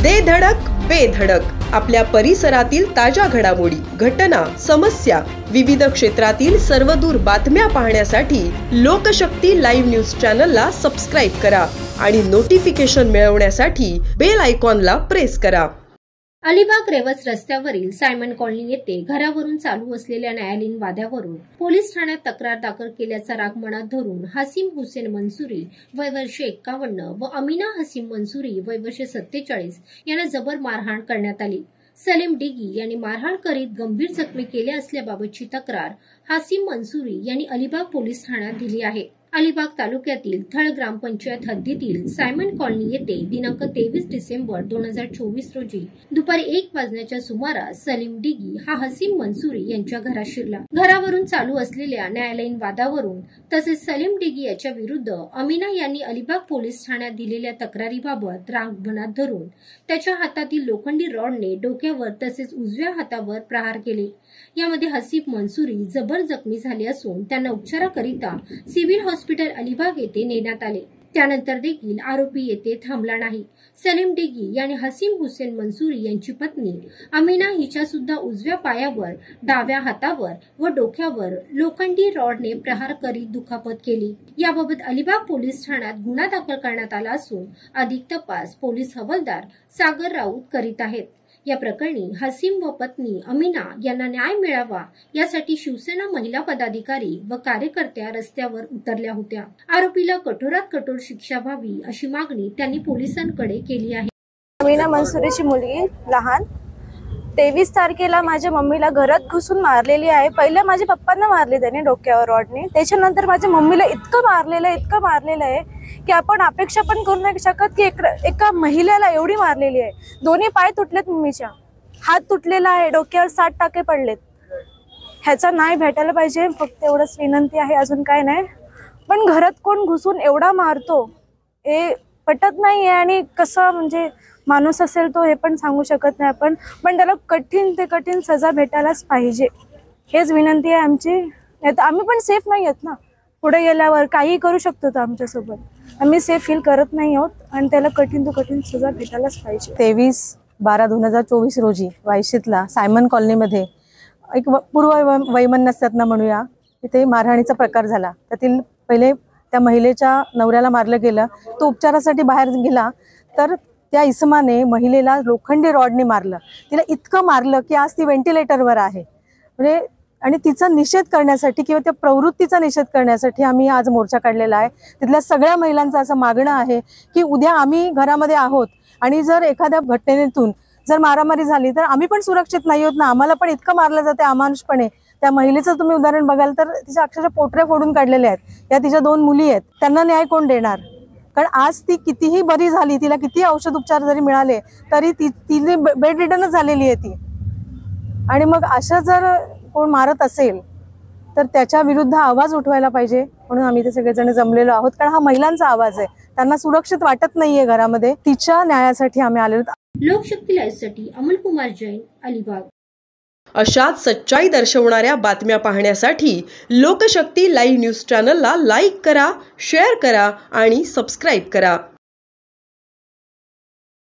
दे धडक बेधडक आपल्या परिसरातील ताज्या घडामोडी, घटना, समस्या, विविध क्षेत्रातील सर्वदूर बातम्या पाहण्यासाठी लोकशक्ती लाईव्ह न्यूज चॅनलला सबस्क्राईब करा आणि नोटिफिकेशन मिळवण्यासाठी बेल आयकॉनला प्रेस करा। अलिबाग रेवस रस्त्यावरील सायमन कॉलनी येथे घरावरून चालू असलेल्या न्यायालयीन वादावरून पोलीस ठाण्यात तक्रार दाखल केल्याचा राग मनात धरून हसीम हुसेन मंसूरी वय वर्ष 51 व अमीना हसीम मंसूरी वय वर्ष 47 यांना जबर मारहाण करण्यात आली। सलीम डिगी यांनी मारहाण करीत गंभीर जखमी केले असल्याबाबतची तक्रार हसीम मंसूरी यांनी अलिबाग पोलीस ठाण्यात दिली आहे। अलिबाग तालुक्यातील थळ ग्रामपंचायत हद्दीतील सायमन कॉलनी येथे दिनांक 23 डिसेंबर 2024 रोजी दुपारी 1 वाजण्याच्या सुमारास सलीम डिगी हा हसीम मंसूरी यांच्या घरात शिरला। घरावरून चालू असलेल्या न्यायालयीन वादावरून तसेच सलीम डिगी याच्या विरुद्ध अमीना यांनी अलिबाग पोलीस ठाण्यात दिलेल्या तक्रारीबाबत राग मनात धरून त्याच्या हातातील लोखंडी रॉडने डोक्यावर तसेच उजव्या हातावर प्रहार केले। यामध्ये हसीम मंसूरी जबर जखमी झाले असून त्यांना उपचाराकरिता सिव्हिल हॉस्पिटल अलिबाग येथे नेण्यात आले। त्यानंतर देखील आरोपी येथे थांबला नाही। सलीम डिगी यांनी हसीम हुसेन मंसूरी यांची पत्नी अमीना हिच्या सुद्धा उजव्या पायावर, डाव्या हातावर व डोक्यावर लोखंडी रॉडने प्रहार करीत दुखापत केली। याबाबत अलिबाग पोलीस ठाण्यात गुन्हा दाखल करण्यात आला असून अधिक तपास पोलीस हवालदार सागर राऊत करीत आहेत। या प्रकरणी हसीम व पत्नी अमीना यांना न्याय मिळावा यासाठी शिवसेना महिला पदाधिकारी व कार्यकर्त्या रस्त्यावर उतरल्या होत्या। आरोपीला कठोरात कठोर शिक्षा व्हावी अशी मागणी त्यांनी पोलिसांकडे केली आहे। अमीना मंसूरीची मुलगी लहान 23 तारखेला माझ्या मम्मीला घरात घुसून मारलेली आहे। पहिले माझ्या पप्पांना मारले त्याने डोक्यावर रॉडने, त्याच्यानंतर माझ्या मम्मीला इतकं मारलेलं आहे की आपण अपेक्षा पण करू नाही शकत की एका महिलेला एवढी मारलेली आहे। दोन्ही पाय तुटलेत, मम्मीच्या हात तुटलेला आहे, डोक्यावर 60 टाके पडलेत। ह्याचा न्याय भेटायला पाहिजे, फक्त एवढंच विनंती आहे, अजून काय नाही। पण घरात कोण घुसून एवढा मारतो हे पटत नाही आहे आणि कसं म्हणजे माणूस असेल तो हे पण सांगू शकत नाही आपण, पण त्याला कठीण ते कठीण सजा भेटायलाच पाहिजे, हेच विनंती आहे आमची। आम्ही पण सेफ नाही आहेत ना, पुढे गेल्यावर काही करू शकतो तो आमच्यासोबत, आम्ही सेफ फील करत नाही आहोत आणि त्याला कठीण तो कठीण सजा भेटायलाच पाहिजे। 23/12/2024 रोजी वायशीतला सायमन कॉलनीमध्ये एक पूर्व वैमनस्यातनं म्हणूया तिथे मारहाणीचा प्रकार झाला। त्यातील पहिले त्या महिलेच्या नवऱ्याला मारलं गेलं, तो उपचारासाठी बाहेर गेला तर त्या इसमाने महिलेला लोखंडी रॉडने मारलं, तिला इतकं मारलं की आज ती व्हेंटिलेटरवर आहे। म्हणजे आणि तिचा निषेध करण्यासाठी किंवा त्या प्रवृत्तीचा निषेध करण्यासाठी आम्ही आज मोर्चा काढलेला आहे। तिथल्या सगळ्या महिलांचं असं मागणं आहे की उद्या आम्ही घरामध्ये आहोत आणि जर एखाद्या घटनेतून जर मारामारी झाली तर आम्ही पण सुरक्षित नाही आहोत ना, आम्हाला पण इतकं मारलं जाते अमानुषपणे। त्या महिलेचं तुम्ही उदाहरण बघाल तर तिच्या अक्षरशः पोटऱ्या फोडून काढलेल्या आहेत। या तिच्या 2 मुली आहेत, त्यांना न्याय कोण देणार? कारण आज ती कितीही बरी झाली, तिला किती औषध उपचार जरी मिळाले तरी तिने बेड रिडनच झालेली आहे ती। आणि मग अशा जर कोण मारत असेल तर त्याच्या विरुद्ध आवाज उठवायला पाहिजे, म्हणून आम्ही ते सगळेजण जमलेलो आहोत। कारण हा महिलांचा आवाज आहे, त्यांना सुरक्षित वाटत नाहीये घरामध्ये, तिच्या न्यायासाठी आम्ही आलेलो। लोकशक्ती लाईव्हसाठी अमोल कुमार जैन, अलिबाग। अशाच सच्चाई दर्शवणाऱ्या बातम्या पाहण्यासाठी लोकशक्ती लाईव्ह न्यूज चॅनलला लाईक करा, शेअर करा आणि सबस्क्राईब करा।